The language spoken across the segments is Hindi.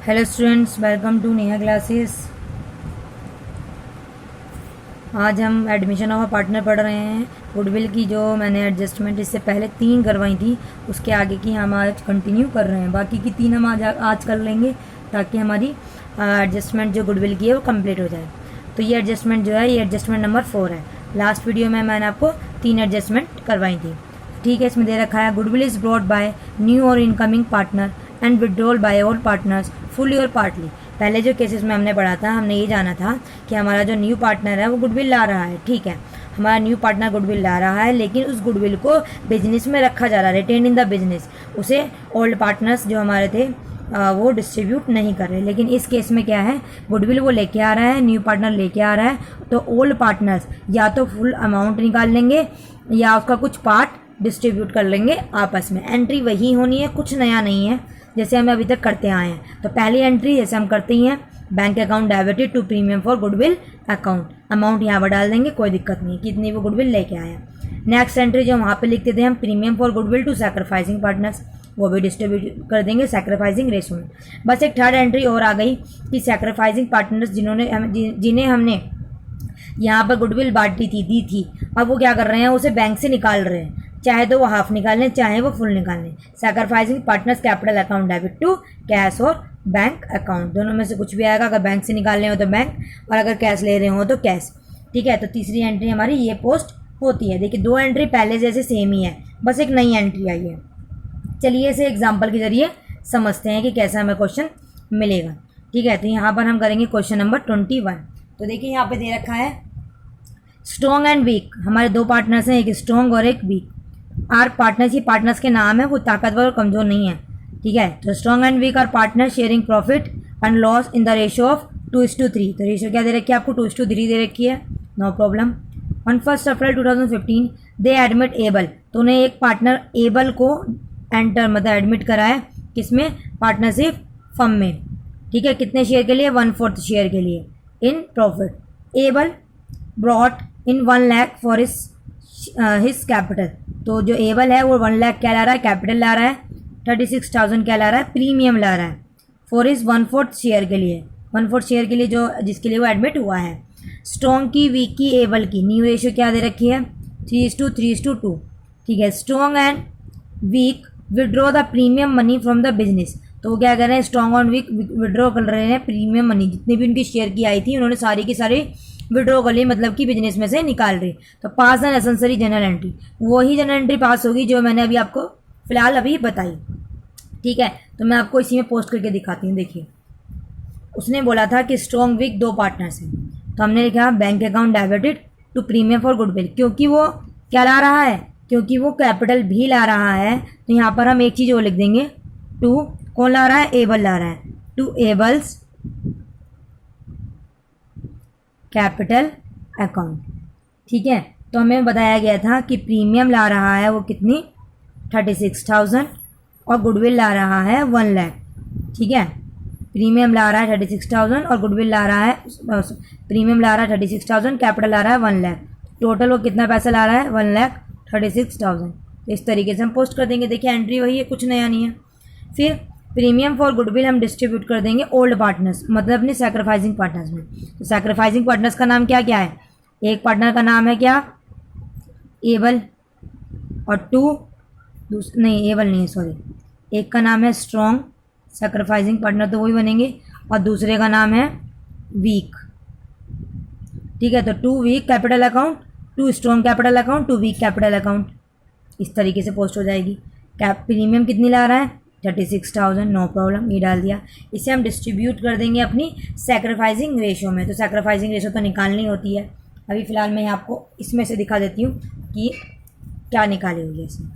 Hello students, welcome to Neha classes. आज हम एडमिशन ऑफ पार्टनर पढ़ रहे हैं। गुडविल की जो मैंने एडजस्टमेंट इससे पहले 3 करवाई थी, उसके आगे की हम आज कंटिन्यू कर रहे हैं। बाकी की 3 हम आज कर लेंगे ताकि हमारी एडजस्टमेंट जो गुडविल की है वो कंप्लीट हो जाए। तो ये एडजस्टमेंट जो है, ये एडजस्टमेंट नंबर 4 है। लास्ट वीडियो में मैंने आपको 3 एडजस्टमेंट करवाई थी। ठीक है, इसमें दे रखा है goodwill is brought by new और incoming partner and withdrawal by all partners fully और पार्टली। पहले जो केसेस में हमने पढ़ा था, हमने ये जाना था कि हमारा जो न्यू पार्टनर है वो गुडविल ला रहा है। ठीक है, हमारा न्यू पार्टनर गुडविल ला रहा है, लेकिन उस गुडविल को बिजनेस में रखा जा रहा है, रिटेन इन द बिजनेस। उसे ओल्ड पार्टनर्स जो हमारे थे वो डिस्ट्रीब्यूट नहीं कर रहे। लेकिन इस केस में क्या है, गुडविल वो लेके आ रहा है, न्यू पार्टनर लेके आ रहा है, तो ओल्ड पार्टनर्स या तो फुल अमाउंट निकाल लेंगे या उसका कुछ पार्ट डिस्ट्रीब्यूट कर लेंगे आपस में। एंट्री वही होनी है, कुछ नया नहीं है, जैसे हम अभी तक करते आए हैं। तो पहली एंट्री जैसे हम करते ही हैं, bank account debited to premium for goodwill account. Amount यहाँ पर डाल देंगे, कोई दिक्कत नहीं है, कितनी वो गुडविल लेके आया। नेक्स्ट एंट्री जो वहाँ पे लिखते थे हम, premium for goodwill to sacrificing partners, वो भी डिस्ट्रीब्यूट कर देंगे सैक्रिफाइसिंग रेशो में। बस एक थर्ड एंट्री और आ गई कि सैक्रिफाइसिंग पार्टनर्स जिन्हें हमने यहाँ पर गुडविल बांटी थी, दी थी, अब वो क्या कर रहे हैं, उसे बैंक से निकाल रहे हैं। चाहे तो वो हाफ निकाल लें, चाहे वो फुल निकाल लें। Sacrificing partners capital account debit to cash और बैंक अकाउंट, दोनों में से कुछ भी आएगा। अगर बैंक से निकालने हो तो बैंक, और अगर कैश ले रहे हो तो कैश। ठीक है, तो तीसरी एंट्री हमारी ये पोस्ट होती है। देखिए 2 एंट्री पहले जैसे सेम ही है, बस एक नई एंट्री आई है। चलिए इसे एग्जाम्पल के जरिए समझते हैं कि कैसा हमें क्वेश्चन मिलेगा। ठीक है, तो यहाँ पर हम करेंगे क्वेश्चन नंबर 21। तो देखिए यहाँ पे दे रखा है स्ट्रॉन्ग एंड वीक। हमारे 2 पार्टनर्स हैं, एक स्ट्रॉन्ग और एक वीक। आर पार्टनर्स, ये पार्टनर्स के नाम है, वो ताकतवर और कमजोर नहीं है। ठीक है, तो strong and weak are partner sharing profit and loss in the ratio of 2:3। तो रेशियो क्या दे रखी है आपको, 2:3 दे रखी है, no problem. On 1 April 2015 they admit Able, तो उन्हें एक पार्टनर एबल को एंटर मतलब एडमिट कराया, किसमें, पार्टनरशिप फर्म में। ठीक है, कितने शेयर के लिए, 1/4 शेयर के लिए in profit. Able brought in 1 lakh for his capital. तो जो एबल है वो 1 लाख क्या ला रहा है, कैपिटल ला रहा है। 36,000 क्या ला रहा है, प्रीमियम ला रहा है फॉर हिज 1/4 शेयर के लिए, 1/4 शेयर के लिए जो जिसके लिए वो एडमिट हुआ है। स्ट्रॉन्ग की, वीक की, एबल की न्यू रेशियो क्या दे रखी है, 3:3:2। ठीक है, strong and weak withdraw the premium money from the business. तो वो क्या कर रहे हैं, स्ट्रॉन्ग और वीक विड्रॉ कर रहे हैं प्रीमियम मनी, जितनी भी उनकी शेयर की आई थी उन्होंने सारी की सारी विड्रॉ कर ली, मतलब कि बिजनेस में से निकाल रही। तो पास एन एसेंसरी जनरल एंट्री, वही जनरल एंट्री पास होगी जो मैंने अभी आपको फिलहाल अभी बताई। ठीक है, तो मैं आपको इसी में पोस्ट करके दिखाती हूँ। देखिए उसने बोला था कि स्ट्रॉन्ग वीक 2 पार्टनर्स हैं, तो हमने लिखा bank account debited to premium for goodwill, क्योंकि वो क्या ला रहा है, क्योंकि वो कैपिटल भी ला रहा है। तो यहाँ पर हम एक चीज़ और लिख देंगे, टू कौन ला रहा है, एबल ला रहा है, टू एबल्स कैपिटल अकाउंट। ठीक है, तो हमें बताया गया था कि प्रीमियम ला रहा है वो कितनी, 36,000 और गुडविल ला रहा है 1 लाख। ठीक है, प्रीमियम ला रहा है 36,000 और गुडविल ला रहा है, प्रीमियम ला रहा है 36,000, कैपिटल ला रहा है 1 लाख। टोटल वो कितना पैसा ला रहा है, 1,36,000। इस तरीके से हम पोस्ट कर देंगे। देखिए एंट्री वही है, कुछ नया नहीं है। फिर प्रीमियम फॉर गुडविल हम डिस्ट्रीब्यूट कर देंगे ओल्ड पार्टनर्स, मतलब अपने सैक्रिफाइसिंग पार्टनर्स में। तो सैक्रिफाइसिंग पार्टनर्स का नाम क्या क्या है, एक पार्टनर का नाम है क्या, एबल, और नहीं एबल नहीं है, सॉरी, एक का नाम है स्ट्रॉन्ग, सैक्रिफाइसिंग पार्टनर तो वही बनेंगे, और दूसरे का नाम है वीक। ठीक है, तो 2 weak capital account, 2 strong capital account, 2 weak capital account, इस तरीके से पोस्ट हो जाएगी। प्रीमियम कितनी ला रहा है, 36,000, नो प्रॉब्लम, ये डाल दिया। इसे हम डिस्ट्रीब्यूट कर देंगे अपनी सैक्रिफाइसिंग रेशो में। तो सैक्रिफाइसिंग रेशो तो निकालनी होती है, अभी फ़िलहाल मैं आपको इसमें से दिखा देती हूँ कि क्या निकाली हुई है इसमें।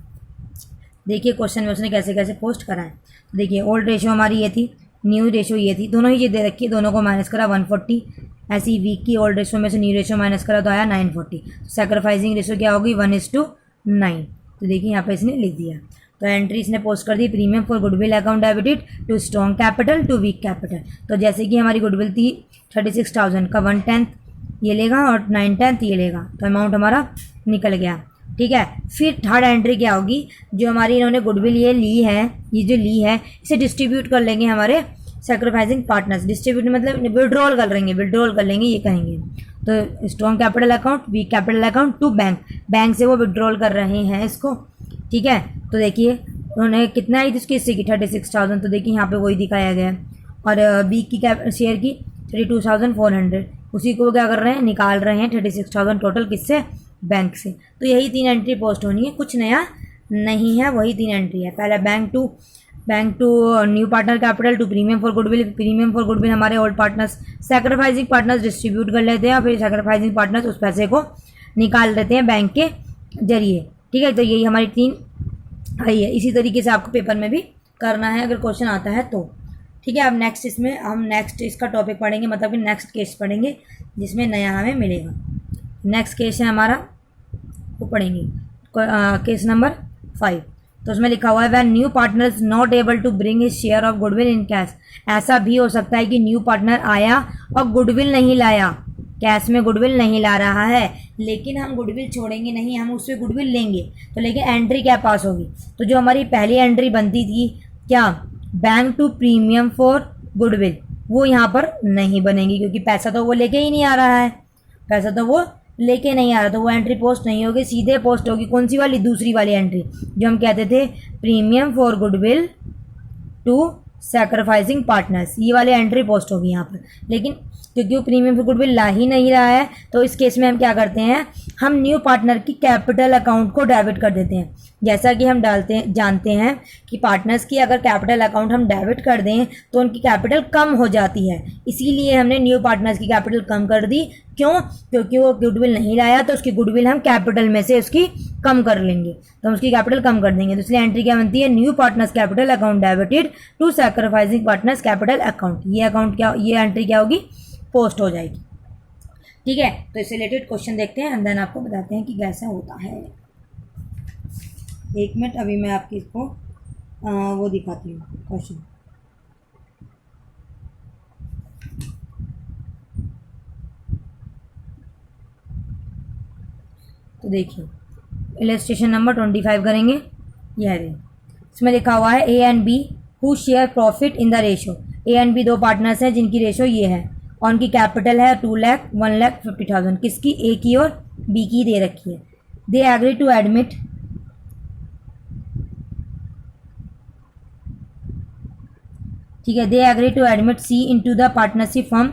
देखिए क्वेश्चन में उसने कैसे कैसे पोस्ट करा है। देखिए ओल्ड रेशो हमारी ये थी, न्यू रेशो ये थी, दोनों ही चीज़ दे रखी है, दोनों को माइनस करा 140। ऐसी वीक की ओल्ड रेशो में से न्यू रेशो माइनस करा तो आया 940। सैक्रिफाइसिंग रेशो क्या होगी, 1:9। तो देखिए यहाँ पे इसने लिख दिया। तो एंट्री इसने पोस्ट कर दी, premium for goodwill account debited to strong capital to weak capital. तो जैसे कि हमारी गुडविल थी 36,000 का 1/10 ये लेगा और 9/10 ये लेगा, तो अमाउंट हमारा निकल गया। ठीक है। फिर थर्ड एंट्री क्या होगी, जो हमारी इन्होंने गुडविल ये ली है, ये जो ली है इसे डिस्ट्रीब्यूट कर लेंगे हमारे सैक्रिफाइसिंग पार्टनर्स, डिस्ट्रीब्यूट मतलब विड्रॉल कर लेंगे ये कहेंगे। तो strong capital account, weak capital account to bank, bank से वो विड्रॉल कर रहे हैं इसको, ठीक है। तो देखिए उन्होंने कितना आई थी उसकी हिस्से की 36,000, तो देखिए यहाँ पे वही दिखाया गया है। और बी की शेयर की 32,400, उसी को क्या कर रहे हैं, निकाल रहे हैं 36,000 टोटल, किससे, बैंक से। तो यही 3 एंट्री पोस्ट होनी है, कुछ नया नहीं है, वही 3 एंट्री है। पहला bank to new partner capital to premium for goodwill, premium for goodwill हमारे old partners, sacrificing partners distribute कर लेते हैं और फिर सैक्रिफाइसिंग पार्टनर्स उस पैसे को निकाल लेते हैं बैंक के जरिए, ठीक है। तो यही हमारी 3 आई है। इसी तरीके से आपको पेपर में भी करना है अगर क्वेश्चन आता है तो, ठीक है। अब नेक्स्ट इसमें हम नेक्स्ट इसका टॉपिक पढ़ेंगे, मतलब कि नेक्स्ट केस पढ़ेंगे जिसमें नया हमें मिलेगा। नेक्स्ट केस है हमारा, वो पढ़ेंगे केस नंबर 5। तो उसमें लिखा हुआ है when new partner is not able to bring his share of goodwill in cash. ऐसा भी हो सकता है कि न्यू पार्टनर आया और गुडविल नहीं लाया, कैश में गुडविल नहीं ला रहा है, लेकिन हम गुडविल छोड़ेंगे नहीं, हम उससे गुडविल लेंगे। तो लेकिन एंट्री क्या पास होगी, तो जो हमारी पहली एंट्री बनती थी क्या, bank to premium for goodwill, वो यहाँ पर नहीं बनेगी क्योंकि पैसा तो वो लेके ही नहीं आ रहा है, पैसा तो वो लेके नहीं आ रहा, तो वो एंट्री पोस्ट नहीं होगी, सीधे पोस्ट होगी कौन सी वाली, दूसरी वाली एंट्री जो हम कहते थे premium for goodwill to sacrificing partners, ये वाली एंट्री पोस्ट होगी यहाँ पर। लेकिन क्योंकि वो प्रीमियम फॉर गुडविल ला ही नहीं रहा है, तो इस केस में हम क्या करते हैं, हम न्यू पार्टनर की कैपिटल अकाउंट को डेबिट कर देते हैं। जैसा कि हम जानते हैं कि पार्टनर्स की अगर कैपिटल अकाउंट हम डेबिट कर दें तो उनकी कैपिटल कम हो जाती है, इसीलिए हमने न्यू पार्टनर्स की कैपिटल कम कर दी। क्यों, क्योंकि वो गुडविल नहीं लाया, तो उसकी गुडविल हम कैपिटल में से उसकी कम कर लेंगे, तो हम उसकी कैपिटल कम कर देंगे। तो इसलिए एंट्री क्या बनती है, new partners capital account debited to sacrificing partners capital account. ये अकाउंट क्या, ये एंट्री क्या होगी, पोस्ट हो जाएगी, ठीक है। तो इससे रिलेटेड क्वेश्चन देखते हैं एंड देन आपको बताते हैं कि कैसा होता है। एक मिनट, अभी मैं आपकी इसको वो दिखाती हूँ क्वेश्चन। तो देखिए इलस्ट्रेशन नंबर 25 करेंगे, यह है, इसमें लिखा हुआ है A and B who share profit in the ratio. A and B 2 partners हैं जिनकी रेशो ये है, और उनकी कैपिटल है 2 लाख 1,50,000, किसकी, ए की और बी की दे रखी है। दे एग्री टू एडमिट, ठीक है, they agree to admit C into the partnership from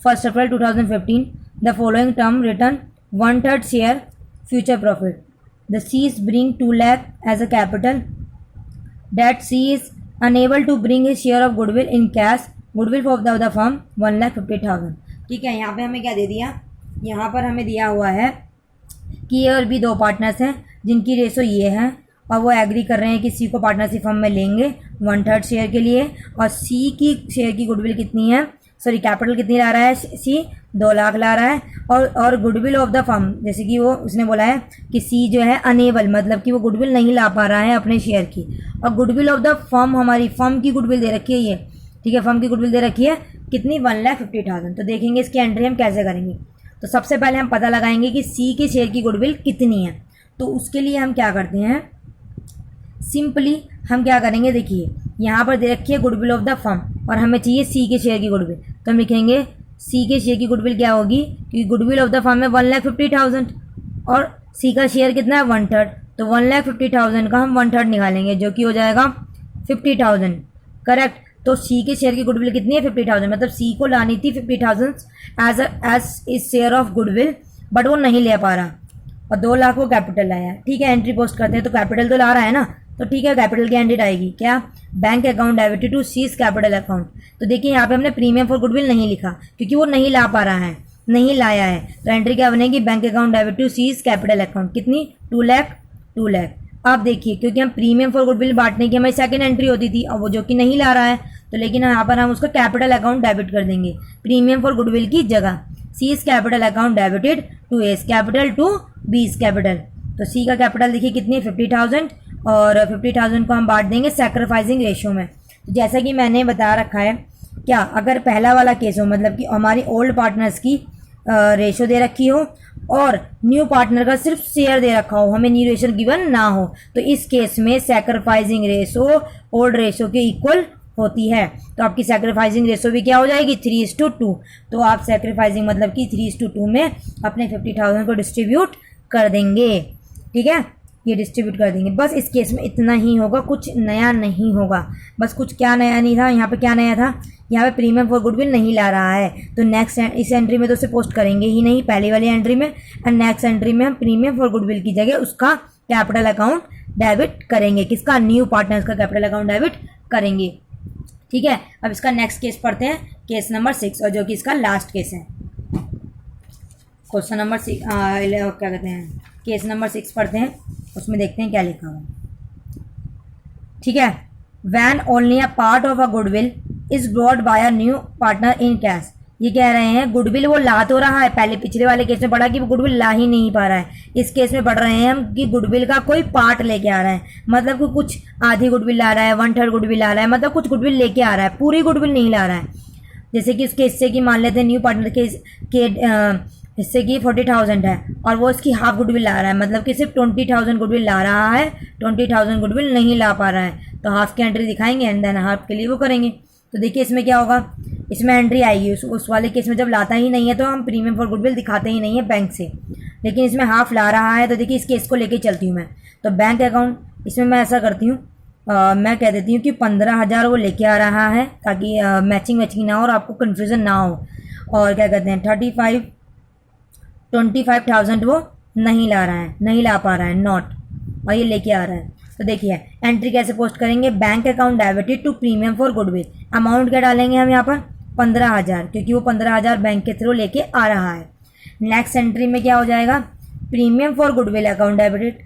1 April 2015। The following term return 1/3 share future profit. The C is bring 2 lakh as a capital. That C is unable to bring his share of goodwill in cash. Goodwill of the firm 1,50,000। ठीक है, यहाँ पे हमें क्या दे दिया, यहाँ पर हमें दिया हुआ है कि ए और बी 2 पार्टनर्स हैं जिनकी रेशो ये है, और वो एग्री कर रहे हैं कि सी को पार्टनरशिप फर्म में लेंगे 1/3 शेयर के लिए, और सी की शेयर की गुडविल कितनी है, सॉरी कैपिटल कितनी ला रहा है, सी 2 लाख ला रहा है, और गुडविल ऑफ द फर्म, जैसे कि वो उसने बोला है कि सी जो है अनेबल, मतलब कि वो गुडविल नहीं ला पा रहा है अपने शेयर की, और गुडविल ऑफ द फर्म, हमारी फर्म की गुडविल दे रखी है ये, ठीक है, फर्म की गुडविल दे रखी है कितनी, 1,50,000। तो देखेंगे इसकी एंट्री हम कैसे करेंगे। तो सबसे पहले हम पता लगाएंगे कि सी के शेयर की गुडविल कितनी है। तो उसके लिए हम क्या करते हैं, सिंपली हम क्या करेंगे, देखिए यहाँ पर दे रखी है गुडविल ऑफ द फर्म और हमें चाहिए सी के शेयर की गुडविल, तो हम लिखेंगे सी के शेयर की गुडविल क्या होगी, क्योंकि गुडविल ऑफ द फर्म है 1,50,000 और सी का शेयर कितना है 1/3, तो 1,50,000 का हम 1/3 निकालेंगे जो कि हो जाएगा 50,000, करेक्ट। तो सी के शेयर की गुडविल कितनी है 50,000, मतलब सी को लानी थी 50,000 as his share of goodwill, but वो नहीं ले पा रहा, और 2 लाख वो कैपिटल लाया। ठीक है, एंट्री पोस्ट करते हैं, तो कैपिटल तो ला रहा है ना, तो ठीक है, कैपिटल की एंट्री आएगी क्या, bank account debited to C's capital account. तो देखिए यहाँ पे हमने प्रीमियम फॉर गुडविल नहीं लिखा क्योंकि वो नहीं ला पा रहा है, नहीं लाया है, तो एंट्री क्या बनेगी, bank account debited to C's capital account, कितनी 2 लाख। अब देखिए क्योंकि हम प्रीमियम फॉर गुडविल बांटने की हमारी सेकंड एंट्री होती थी, और वो जो कि नहीं ला रहा है, तो लेकिन यहाँ पर हम उसका कैपिटल अकाउंट डेबिट कर देंगे प्रीमियम फॉर गुडविल की जगह, C's capital account debited to A's capital to B's capital. तो सी का कैपिटल देखिए कितनी है 50,000, और 50,000 को हम बांट देंगे सैक्रिफाइसिंग रेशियो में। तो जैसा कि मैंने बता रखा है, क्या अगर पहला वाला केस हो, मतलब कि हमारी ओल्ड पार्टनर्स की रेशो दे रखी हो और न्यू पार्टनर का सिर्फ शेयर दे रखा हो, हमें न्यू रेशो गिवन ना हो, तो इस केस में सैक्रिफाइसिंग रेशो ओल्ड रेशो के इक्वल होती है। तो आपकी सैक्रिफाइसिंग रेशो भी क्या हो जाएगी 3:2। तो आप सैक्रिफाइसिंग मतलब कि 3:2 में अपने 50,000 को डिस्ट्रीब्यूट कर देंगे। ठीक है, ये डिस्ट्रीब्यूट कर देंगे। बस इस केस में इतना ही होगा, कुछ नया नहीं होगा। बस कुछ क्या नया नहीं था, यहाँ पे क्या नया था, यहाँ पे प्रीमियम फॉर गुडविल नहीं ला रहा है। तो नेक्स्ट इस एंट्री में तो उसे पोस्ट करेंगे ही नहीं, पहली वाली एंट्री में। एंड नेक्स्ट एंट्री में हम प्रीमियम फॉर गुडविल की जगह उसका कैपिटल अकाउंट डेबिट करेंगे। किसका, न्यू पार्टनर्स का कैपिटल अकाउंट डेबिट करेंगे। ठीक है, अब इसका नेक्स्ट केस पढ़ते हैं, केस नंबर 6, और जो कि इसका लास्ट केस है। क्वेश्चन नंबर 6 क्या कहते हैं, केस नंबर 6 पढ़ते हैं, उसमें देखते हैं क्या लिखा हुआ। ठीक है, when only a part of a goodwill is brought by a new partner in cash. ये कह रहे हैं गुडविल वो ला तो रहा है, पहले पिछले वाले केस में पढ़ा कि वो गुडविल ला ही नहीं पा रहा है। इस केस में पढ़ रहे हैं हम कि गुडविल का कोई पार्ट लेके आ रहा है, मतलब कि कुछ आधी गुडविल ला रहा है, 1/3 गुडविल ला रहा है, मतलब कुछ गुडविल लेके आ रहा है, पूरी गुडविल नहीं ला रहा है। जैसे कि उसके हिस्से की मान लेते हैं न्यू पार्टनर के हिस्से की 40,000 है और वो इसकी हाफ गुडविल ला रहा है, मतलब कि सिर्फ 20,000 गुडविल ला रहा है, 20,000 गुडविल नहीं ला पा रहा है। तो हाफ की एंट्री दिखाएंगे एंड देन हाफ के लिए वो करेंगे। तो देखिए इसमें क्या होगा, इसमें एंट्री आएगी उस वाले केस में जब लाता ही नहीं है तो हम प्रीमियम फॉर गुडविल दिखाते ही नहीं है बैंक से, लेकिन इसमें हाफ ला रहा है। तो देखिए इस केस को लेके चलती हूँ मैं। तो बैंक अकाउंट, इसमें मैं ऐसा करती हूँ, मैं कह देती हूँ कि 15,000 वो लेके आ रहा है, ताकि मैचिंग ना हो और आपको कन्फ्यूज़न ना हो। और क्या कहते हैं 25,000 वो नहीं ला रहा है, नहीं ला पा रहा है, नॉट, और ये लेके आ रहा है। तो देखिए एंट्री कैसे पोस्ट करेंगे, bank account debited to premium for goodwill. Amount क्या डालेंगे हम यहाँ पर 15,000, क्योंकि वो 15,000 बैंक के थ्रू लेके आ रहा है। नेक्स्ट एंट्री में क्या हो जाएगा, premium for goodwill account debited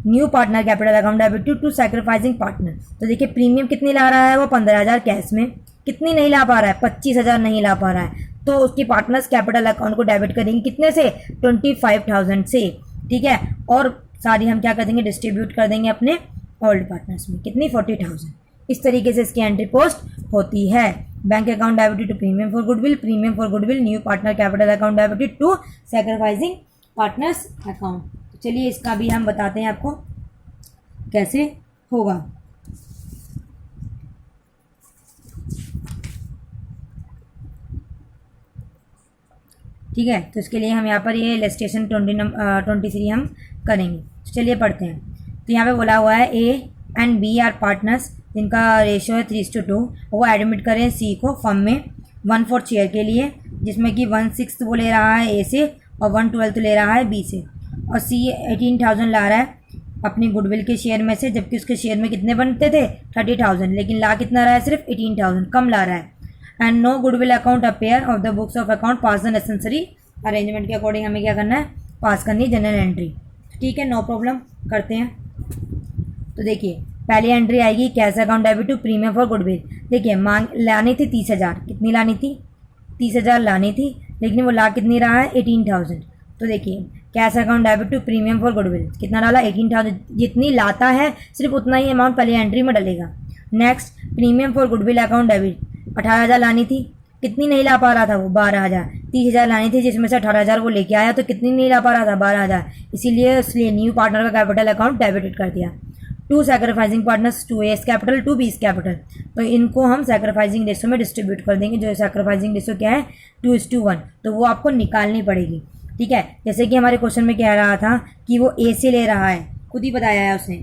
new partner capital account debited to sacrificing partner. तो देखिए प्रीमियम कितनी ला रहा है वो 15,000 कैश में, कितनी नहीं ला पा रहा है 25,000 नहीं ला पा रहा है। तो उसकी पार्टनर्स कैपिटल अकाउंट को डेबिट करेंगे कितने से 25,000 से। ठीक है, और सारी हम क्या कर देंगे डिस्ट्रीब्यूट कर देंगे अपने ओल्ड पार्टनर्स में, कितनी 40,000। इस तरीके से इसकी एंट्री पोस्ट होती है। Bank account debited to premium for goodwill, premium for goodwill new partner capital account debited to sacrificing partners account. तो चलिए इसका भी हम बताते हैं आपको कैसे होगा। ठीक है, तो इसके लिए हम यहाँ पर ये इलस्ट्रेशन 23 हम करेंगे। चलिए पढ़ते हैं। तो यहाँ पे बोला हुआ है A and B are partners जिनका रेशियो है 3:2। वो एडमिट करें सी को फर्म में 1/4 शेयर के लिए, जिसमें कि 1/6 वो ले रहा है ए से और 1/12 ले रहा है बी से, और सी 18,000 ला रहा है अपनी गुडविल के शेयर में से, जबकि उसके शेयर में कितने बनते थे 30,000, लेकिन ला कितना रहा है सिर्फ 18,000, कम ला रहा है। And no goodwill account appear of the books of account pass the necessary arrangement के अकॉर्डिंग हमें क्या करना है, पास करनी है जनरल एंट्री। ठीक है, नो प्रॉब्लम, करते हैं। तो देखिए पहली एंट्री आएगी cash account debit to premium for goodwill. देखिए मांग लानी थी 30,000, कितनी लानी थी 30,000 लानी थी, लेकिन वो ला कितनी रहा है 18,000। तो देखिए cash account debit to premium for goodwill कितना डाला 18,000, जितनी लाता है सिर्फ उतना ही अमाउंट पहली एंट्री में डलेगा। Next premium for goodwill account debit 18,000 लानी थी, कितनी नहीं ला पा रहा था वो 12,000, 30,000 लानी थी जिसमें से 18,000 वो लेके आया, तो कितनी नहीं ला पा रहा था 12,000, इसीलिए न्यू पार्टनर का कैपिटल अकाउंट डेबिटेड कर दिया। To sacrificing partners 2 A's capital 2 B's capital, तो इनको हम सैक्रिफाइसिंग रेशो में डिस्ट्रीब्यूट कर देंगे। जो सैक्रिफाइसिंग रेशो क्या है 2:1, तो वो आपको निकालनी पड़ेगी। ठीक है, जैसे कि हमारे क्वेश्चन में कह रहा था कि वो ए से ले रहा है, खुद ही बताया है उसने,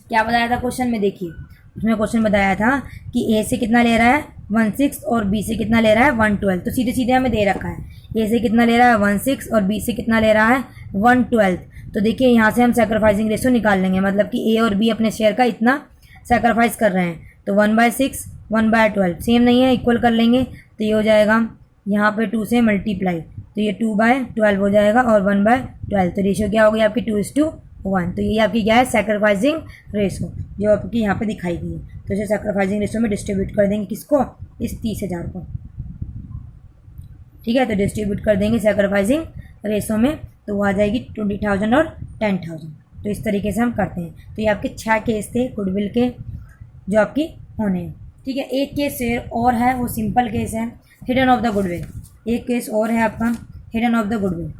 क्या बताया था क्वेश्चन में, देखिए उसमें क्वेश्चन बताया था कि ए से कितना ले रहा है 1/6 और बी से कितना ले रहा है 1/12, तो सीधे सीधे हमें दे रखा है ए से कितना ले रहा है 1/6 और बी से कितना ले रहा है 1/12। तो देखिए यहाँ से हम सैक्रिफाइसिंग रेशो निकाल लेंगे, मतलब कि ए और बी अपने शेयर का इतना सैक्रिफाइस कर रहे हैं, तो 1/6 1/12 सेम नहीं है, इक्वल कर लेंगे, तो ये हो जाएगा यहाँ पे 2 से मल्टीप्लाई, तो ये 2/12 हो जाएगा और 1/12, तो रेशो क्या हो गई आपकी 2:1। तो ये आपकी क्या है सैक्रिफाइसिंग रेशो जो आपकी यहाँ पे दिखाई गई है। तो इसे सैक्रिफाइसिंग रेशो में डिस्ट्रीब्यूट कर देंगे, किसको, इस 30,000 को। ठीक है, तो डिस्ट्रीब्यूट कर देंगे सैक्रिफाइसिंग रेशो में, तो वो आ जाएगी 20,000 और 10,000। तो इस तरीके से हम करते हैं। तो ये आपके 6 केस थे गुडविल के जो आपकी होने हैं। ठीक है, एक केस और है, वो सिंपल केस है हिडन ऑफ द गुडविल। एक केस और है आपका हिडन ऑफ द गुडविल।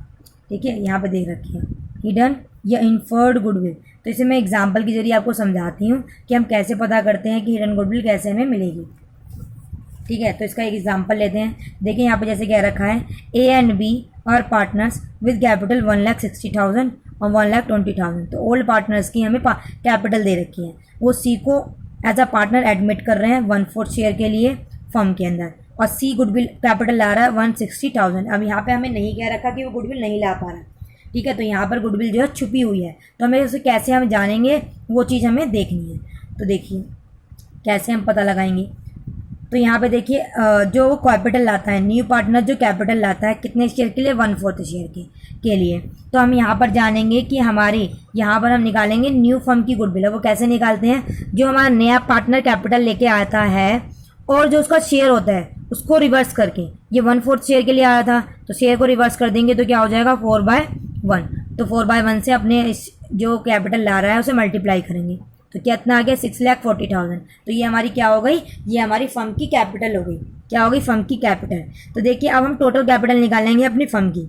ठीक है, यहाँ पे देख रखिए हिडन या इन्फर्ड गुडविल। तो इसे मैं एग्जाम्पल के जरिए आपको समझाती हूँ कि हम कैसे पता करते हैं कि हिडन गुडविल कैसे हमें मिलेगी। ठीक है, तो इसका एक एग्जाम्पल लेते हैं। देखिए यहाँ पे जैसे कह रखा है A and B are partners with capital 1,60,000 और 1,20,000। तो ओल्ड पार्टनर्स की हमें कैपिटल दे रखी है। वो सी को एज अ पार्टनर एडमिट कर रहे हैं 1/4 शेयर के लिए फर्म के अंदर, और सी गुडविल कैपिटल ला रहा है 160,000। अब यहाँ पे हमें नहीं कह रखा कि वो गुडविल नहीं ला पा रहा। ठीक है, तो यहाँ पर गुडविल जो है छुपी हुई है, तो हमें उसे कैसे हम जानेंगे वो चीज़ हमें देखनी है। तो देखिए कैसे हम पता लगाएंगे। तो यहाँ पे देखिए जो कैपिटल लाता है, न्यू पार्टनर जो कैपिटल लाता है कितने शेयर के लिए, 1/4 शेयर के लिए। तो हम यहाँ पर जानेंगे कि हमारी यहाँ पर हम निकालेंगे न्यू फर्म की गुडविल। वो कैसे निकालते हैं, जो हमारा नया पार्टनर कैपिटल लेके आता है और जो उसका शेयर होता है उसको रिवर्स करके, ये 1/4 शेयर के लिए आया था तो शेयर को रिवर्स कर देंगे तो क्या हो जाएगा 4/1। तो 4/1 से अपने इस जो कैपिटल ला रहा है उसे मल्टीप्लाई करेंगे तो कितना आ गया 6,40,000। तो ये हमारी क्या हो गई, ये हमारी फर्म की कैपिटल हो गई। क्या हो गई, फर्म की कैपिटल। तो देखिए अब हम टोटल कैपिटल निकालेंगे अपनी फर्म की।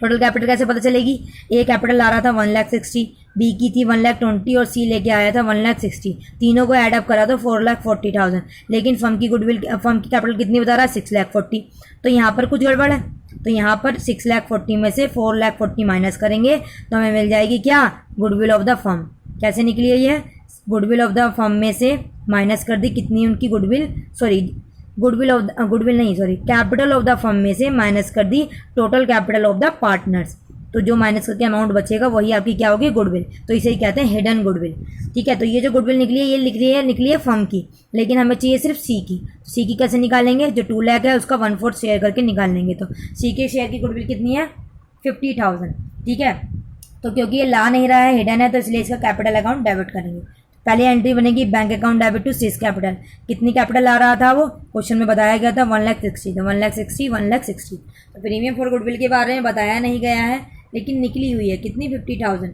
टोटल कैपिटल कैसे पता चलेगी, ए कैपिटल ला रहा था 1,60,000, बी की थी 1,20,000 और सी लेके आया था 1,60,000। तीनों को ऐड अप करा तो 4,40,000, लेकिन फर्म की गुडविल फर्म की कैपिटल कितनी बता रहा है 6,40,000। तो यहाँ पर कुछ गड़बड़ है। तो यहाँ पर 6,40,000 में से 4,40,000 माइनस करेंगे तो हमें मिल जाएगी क्या, गुडविल ऑफ द फर्म। कैसे निकली है ये, गुडविल ऑफ द फर्म में से माइनस कर दी कितनी उनकी goodwill, capital of the firm में से माइनस कर दी total capital of the partners. तो जो माइनस करके अमाउंट बचेगा वही आपकी क्या होगी, गुडविल। तो इसे ही कहते हैं हिडन गुडविल। ठीक है, तो ये जो गुडविल निकली है ये निकली है फर्म की, लेकिन हमें चाहिए सिर्फ सी की। सी की कैसे निकालेंगे, जो 2 लाख है उसका 1/4 शेयर करके निकाल लेंगे। तो सी के शेयर की गुडविल कितनी है 50,000। ठीक है, तो क्योंकि ये ला नहीं रहा है, हिडन है, तो इसलिए इसका कैपिटल अकाउंट डेबिट करेंगे। पहली एंट्री बनेगी bank account debit to C's capital. कितनी कैपिटल आ रहा था, वो क्वेश्चन में बताया गया था 1,60,000। तो 1,60,000 तो प्रीमियम फॉर गुडविल के बारे में बताया नहीं गया है, लेकिन निकली हुई है कितनी 50,000।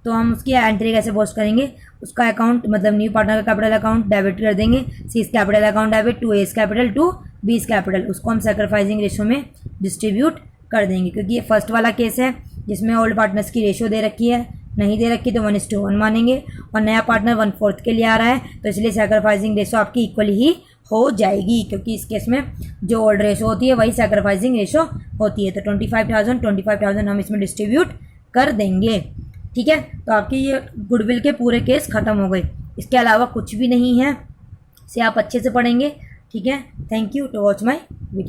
तो हम उसकी एंट्री कैसे पोस्ट करेंगे, उसका अकाउंट मतलब न्यू पार्टनर का कैपिटल अकाउंट डेबिट कर देंगे, C's capital account debit to A's capital to B's capital. उसको हम सैक्रिफाइसिंग रेशो में डिस्ट्रीब्यूट कर देंगे, क्योंकि ये फर्स्ट वाला केस है जिसमें ओल्ड पार्टनर्स की रेशो दे रखी है, नहीं दे रखी तो 1:1 मानेंगे, और नया पार्टनर 1/4 के लिए आ रहा है तो इसलिए सैक्रिफाइसिंग रेशो आपकी इक्वली ही हो जाएगी, क्योंकि इस केस में जो ओल्ड रेशो होती है वही सैक्रिफाइसिंग रेशो होती है। तो 25,000 हम इसमें डिस्ट्रीब्यूट कर देंगे। ठीक है, तो आपकी ये गुडविल के पूरे केस ख़त्म हो गए। इसके अलावा कुछ भी नहीं है, इसे आप अच्छे से पढ़ेंगे। ठीक है, thank you to watch my video.